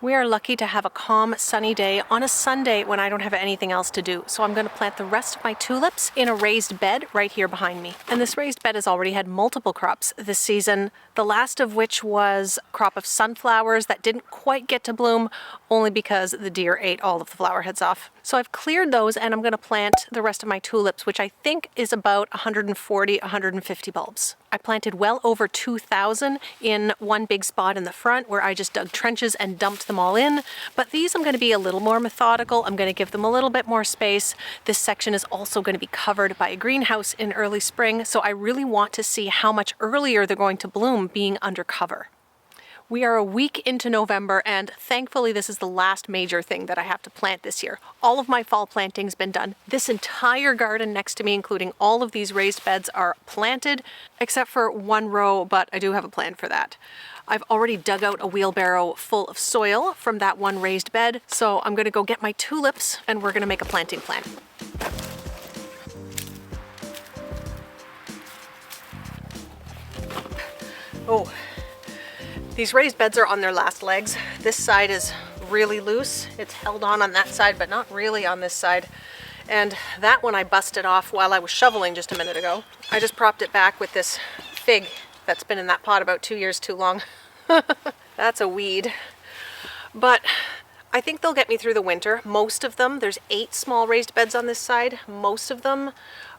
We are lucky to have a calm, sunny day on a Sunday when I don't have anything else to do. So I'm going to plant the rest of my tulips in a raised bed right here behind me. And this raised bed has already had multiple crops this season, the last of which was a crop of sunflowers that didn't quite get to bloom, only because the deer ate all of the flower heads off. So I've cleared those and I'm going to plant the rest of my tulips, which I think is about 140, 150 bulbs. I planted well over 2,000 in one big spot in the front where I just dug trenches and dumped them all in. But these I'm going to be a little more methodical. I'm going to give them a little bit more space. This section is also going to be covered by a greenhouse in early spring, so I really want to see how much earlier they're going to bloom being under cover. We are a week into November, and thankfully this is the last major thing that I have to plant this year. All of my fall planting's been done. This entire garden next to me, including all of these raised beds, are planted, except for one row, but I do have a plan for that. I've already dug out a wheelbarrow full of soil from that one raised bed, so I'm gonna go get my tulips and we're gonna make a planting plan. Oh. These raised beds are on their last legs. This side is really loose. It's held on that side, but not really on this side. And that one I busted off while I was shoveling just a minute ago. I just propped it back with this fig that's been in that pot about 2 years too long. That's a weed. But I think they'll get me through the winter. Most of them, there's 8 small raised beds on this side. Most of them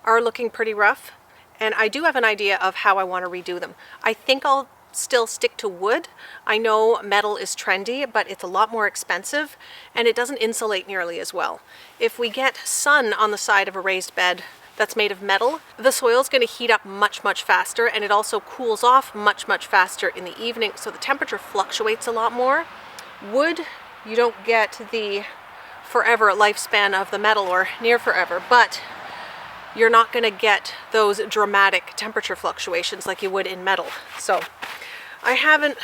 are looking pretty rough. And I do have an idea of how I want to redo them. I think I'll still stick to wood. I know metal is trendy, but it's a lot more expensive and it doesn't insulate nearly as well. If we get sun on the side of a raised bed that's made of metal, the soil's going to heat up much faster, and it also cools off much faster in the evening, so the temperature fluctuates a lot more. Wood, you don't get the forever lifespan of the metal, or near forever, but you're not going to get those dramatic temperature fluctuations like you would in metal. So I haven't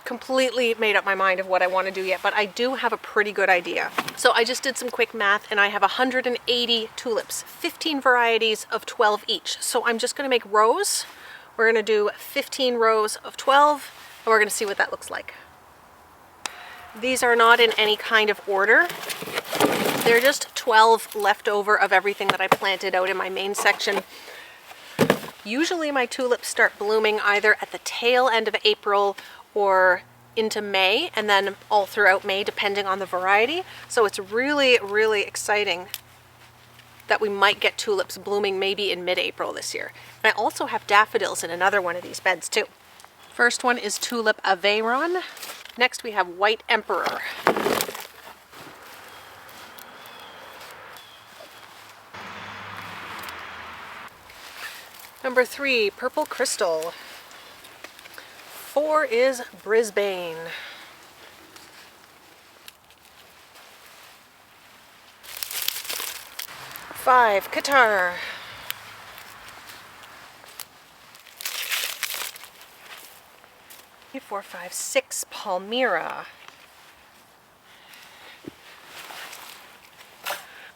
completely made up my mind of what I want to do yet, but I do have a pretty good idea. So I just did some quick math and I have 180 tulips, 15 varieties of 12 each. So I'm just going to make rows. We're going to do 15 rows of 12 and we're going to see what that looks like. These are not in any kind of order. They're just 12 left over of everything that I planted out in my main section. Usually my tulips start blooming either at the tail end of April or into May, and then all throughout May depending on the variety. So it's really exciting that we might get tulips blooming maybe in mid-April this year. And I also have daffodils in another one of these beds too. First one is Tulip Aveyron. Next we have White Emperor. Number 3, Purple Crystal. 4 is Brisbane. 5, Qatar. 4, 5, 6, Palmyra.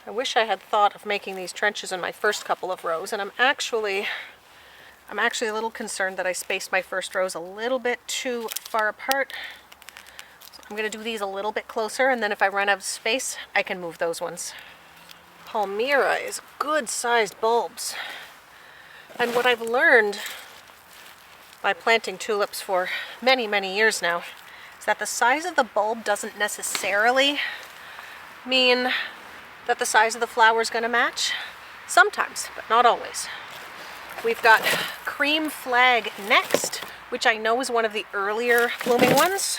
I wish I had thought of making these trenches in my first couple of rows, and I'm actually a little concerned that I spaced my first rows a little bit too far apart. So I'm going to do these a little bit closer, and then if I run out of space, I can move those ones. Palmyra is good sized bulbs. And what I've learned by planting tulips for many years now is that the size of the bulb doesn't necessarily mean that the size of the flower is going to match. Sometimes, but not always. We've got Cream Flag next, which I know is one of the earlier blooming ones.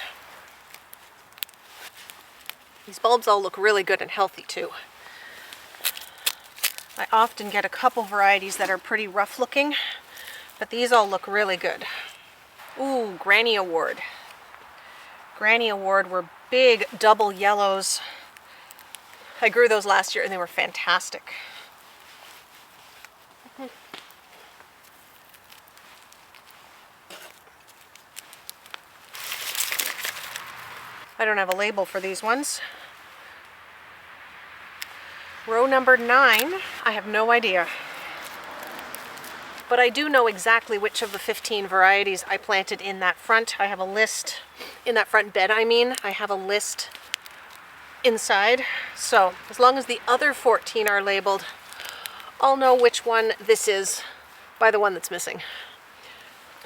These bulbs all look really good and healthy too. I often get a couple varieties that are pretty rough looking, but these all look really good. Ooh, Granny Award. Granny Award were big double yellows. I grew those last year and they were fantastic. I don't have a label for these ones. Row number 9, I have no idea. But I do know exactly which of the 15 varieties I planted in that front. I have a list, in that front bed I have a list inside. So as long as the other 14 are labeled, I'll know which one this is by the one that's missing.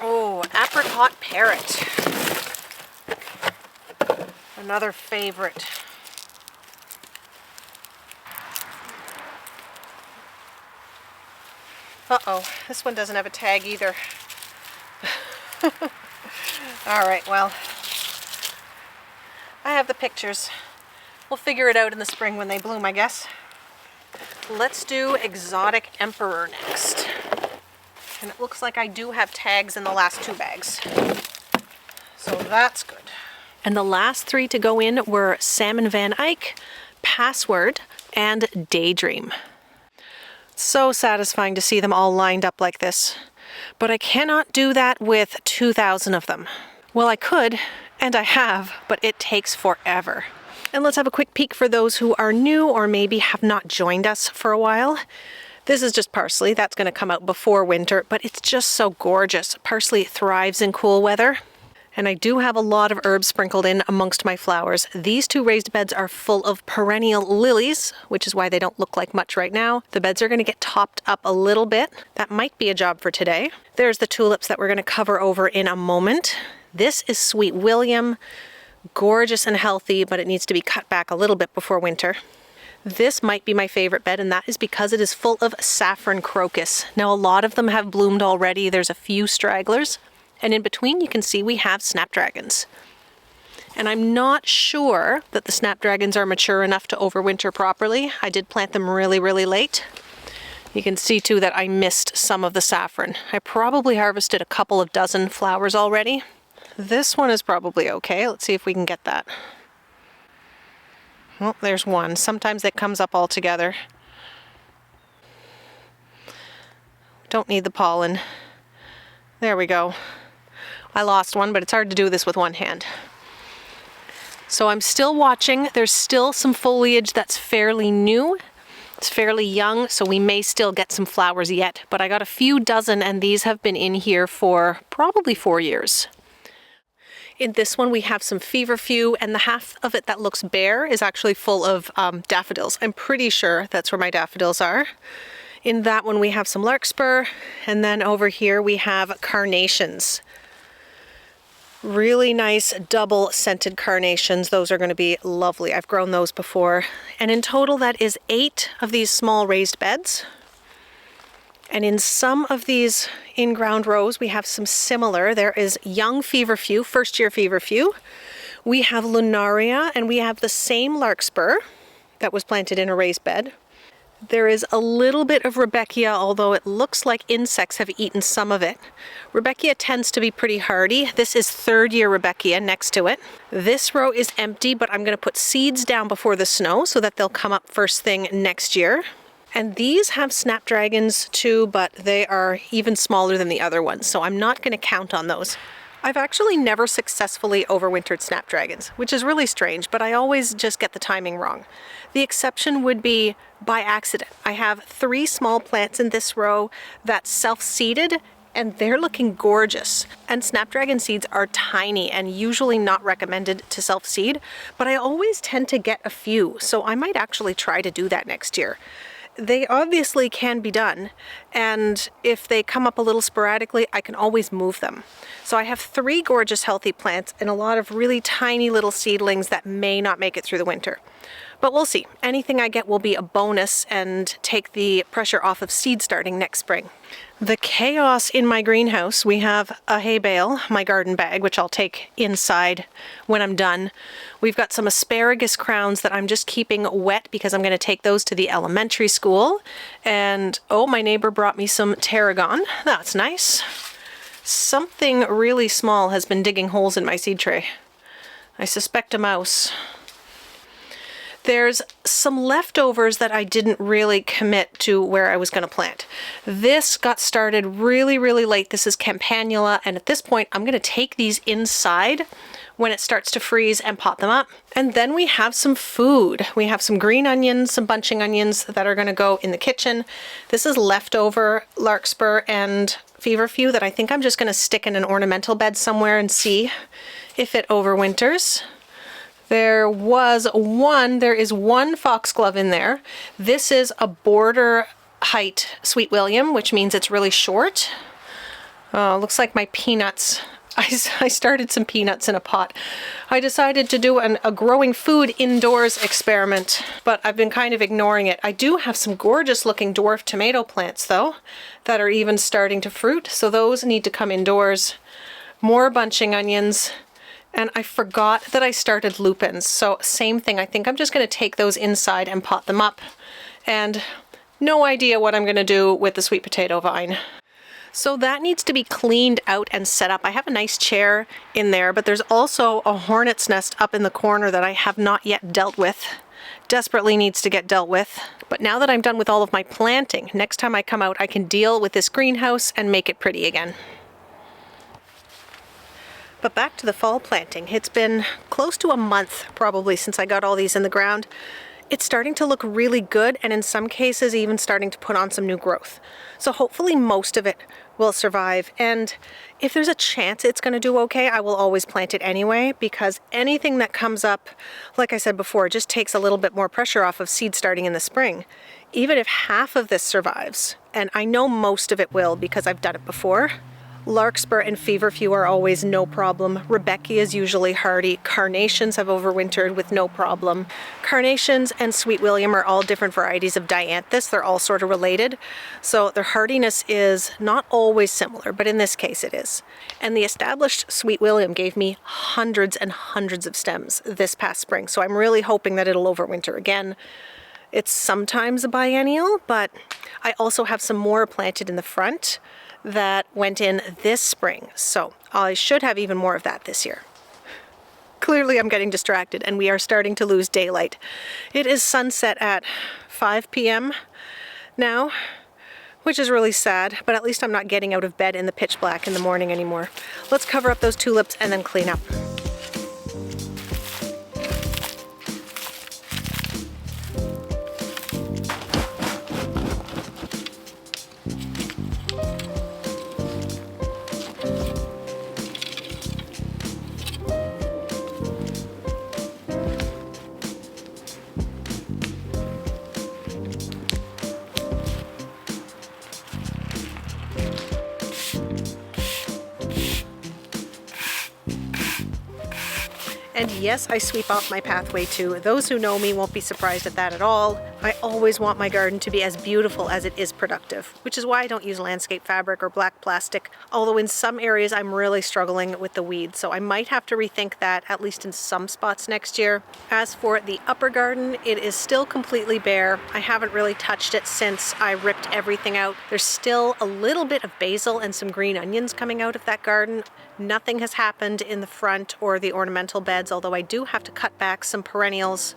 Oh, apricot parrot. Another favorite. Uh-oh, this one doesn't have a tag either. All right, well, I have the pictures. We'll figure it out in the spring when they bloom, I guess. Let's do exotic emperor next. And it looks like I do have tags in the last 2 bags. So that's good. And the last 3 to go in were Salmon Van Eyck, Password, and Daydream. So satisfying to see them all lined up like this. But I cannot do that with 2,000 of them. Well, I could, and I have, but it takes forever. And let's have a quick peek for those who are new or maybe have not joined us for a while. This is just parsley. That's going to come out before winter, but it's just so gorgeous. Parsley thrives in cool weather. And I do have a lot of herbs sprinkled in amongst my flowers. These 2 raised beds are full of perennial lilies, which is why they don't look like much right now. The beds are going to get topped up a little bit. That might be a job for today. There's the tulips that we're going to cover over in a moment. This is Sweet William. Gorgeous and healthy, but it needs to be cut back a little bit before winter. This might be my favorite bed, and that is because it is full of saffron crocus. Now, a lot of them have bloomed already. There's a few stragglers. And in between, you can see we have snapdragons. And I'm not sure that the snapdragons are mature enough to overwinter properly. I did plant them really, really late. You can see too that I missed some of the saffron. I probably harvested a couple of dozen flowers already. This one is probably okay. Let's see if we can get that. Well, there's one. Sometimes it comes up all together. Don't need the pollen. There we go. I lost one, but it's hard to do this with one hand. So I'm still watching. There's still some foliage that's fairly new. It's fairly young, so we may still get some flowers yet. But I got a few dozen, and these have been in here for probably 4 years. In this one, we have some feverfew, and the half of it that looks bare is actually full of daffodils. I'm pretty sure that's where my daffodils are. In that one, we have some larkspur, and then over here we have carnations. Really nice double scented carnations. Those are going to be lovely. I've grown those before. And in total, that is 8 of these small raised beds. And in some of these in-ground rows, we have some similar. There is young feverfew, first-year feverfew. We have lunaria, and we have the same larkspur that was planted in a raised bed. There is a little bit of Rudbeckia, although it looks like insects have eaten some of it. Rudbeckia tends to be pretty hardy. This is 3rd-year Rudbeckia next to it. This row is empty, but I'm going to put seeds down before the snow so that they'll come up first thing next year. And these have snapdragons too, but they are even smaller than the other ones, so I'm not going to count on those. I've actually never successfully overwintered snapdragons, which is really strange, but I always just get the timing wrong. The exception would be by accident. I have 3 small plants in this row that's self-seeded, and they're looking gorgeous. And snapdragon seeds are tiny and usually not recommended to self-seed, but I always tend to get a few, so I might actually try to do that next year. They obviously can be done, and if they come up a little sporadically, I can always move them. So I have 3 gorgeous healthy plants and a lot of really tiny little seedlings that may not make it through the winter. But we'll see. Anything I get will be a bonus and take the pressure off of seed starting next spring. The chaos in my greenhouse, we have a hay bale, my garden bag, which I'll take inside when I'm done. We've got some asparagus crowns that I'm just keeping wet because I'm going to take those to the elementary school. And oh, my neighbor brought me some tarragon. That's nice. Something really small has been digging holes in my seed tray. I suspect a mouse. There's some leftovers that I didn't really commit to where I was going to plant. This got started really, really late. This is campanula, and at this point, I'm going to take these inside when it starts to freeze and pot them up. And then we have some food. We have some green onions, some bunching onions that are gonna go in the kitchen. This is leftover larkspur and feverfew that I think I'm just gonna stick in an ornamental bed somewhere and see if it overwinters. There is one foxglove in there. This is a border height Sweet William, which means it's really short. Looks like my peanuts. I started some peanuts in a pot. I decided to do a growing food indoors experiment, but I've been kind of ignoring it. I do have some gorgeous looking dwarf tomato plants though, that are even starting to fruit, so those need to come indoors. More bunching onions, and I forgot that I started lupins, so same thing. I think I'm just gonna take those inside and pot them up, and no idea what I'm gonna do with the sweet potato vine. So that needs to be cleaned out and set up. I have a nice chair in there, but there's also a hornet's nest up in the corner that I have not yet dealt with. Desperately needs to get dealt with. But now that I'm done with all of my planting, next time I come out, I can deal with this greenhouse and make it pretty again. But back to the fall planting. It's been close to a month probably since I got all these in the ground. It's starting to look really good, and in some cases even starting to put on some new growth. So hopefully most of it will survive, and if there's a chance it's going to do okay, I will always plant it anyway, because anything that comes up, like I said before, just takes a little bit more pressure off of seed starting in the spring. Even if half of this survives, and I know most of it will because I've done it before, larkspur and feverfew are always no problem. Rebecca is usually hardy. Carnations have overwintered with no problem. Carnations and Sweet William are all different varieties of dianthus. They're all sort of related. So their hardiness is not always similar, but in this case it is. And the established Sweet William gave me hundreds and hundreds of stems this past spring. So I'm really hoping that it'll overwinter again. It's sometimes a biennial, but I also have some more planted in the front that went in this spring, so I should have even more of that this year. Clearly I'm getting distracted and we are starting to lose daylight. It is sunset at 5 p.m. now, which is really sad, but at least I'm not getting out of bed in the pitch black in the morning anymore. Let's cover up those tulips and then clean up. And yes, I sweep off my pathway too. Those who know me won't be surprised at that at all. I always want my garden to be as beautiful as it is productive, which is why I don't use landscape fabric or black plastic, although in some areas I'm really struggling with the weeds, so I might have to rethink that, at least in some spots next year. As for the upper garden, it is still completely bare. I haven't really touched it since I ripped everything out. There's still a little bit of basil and some green onions coming out of that garden. Nothing has happened in the front or the ornamental beds, although I do have to cut back some perennials.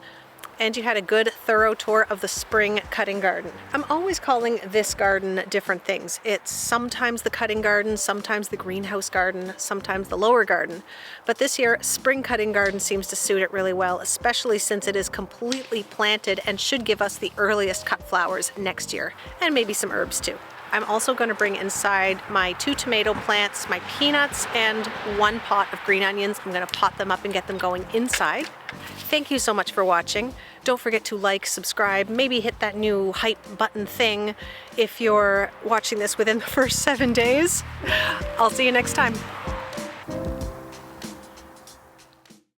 And you had a good thorough tour of the spring cutting garden. I'm always calling this garden different things. It's sometimes the cutting garden, sometimes the greenhouse garden, sometimes the lower garden. But this year, spring cutting garden seems to suit it really well, especially since it is completely planted and should give us the earliest cut flowers next year, and maybe some herbs too. I'm also going to bring inside my 2 tomato plants, my peanuts, and 1 pot of green onions. I'm going to pot them up and get them going inside. Thank you so much for watching. Don't forget to like, subscribe, maybe hit that new hype button thing if you're watching this within the first 7 days. I'll see you next time.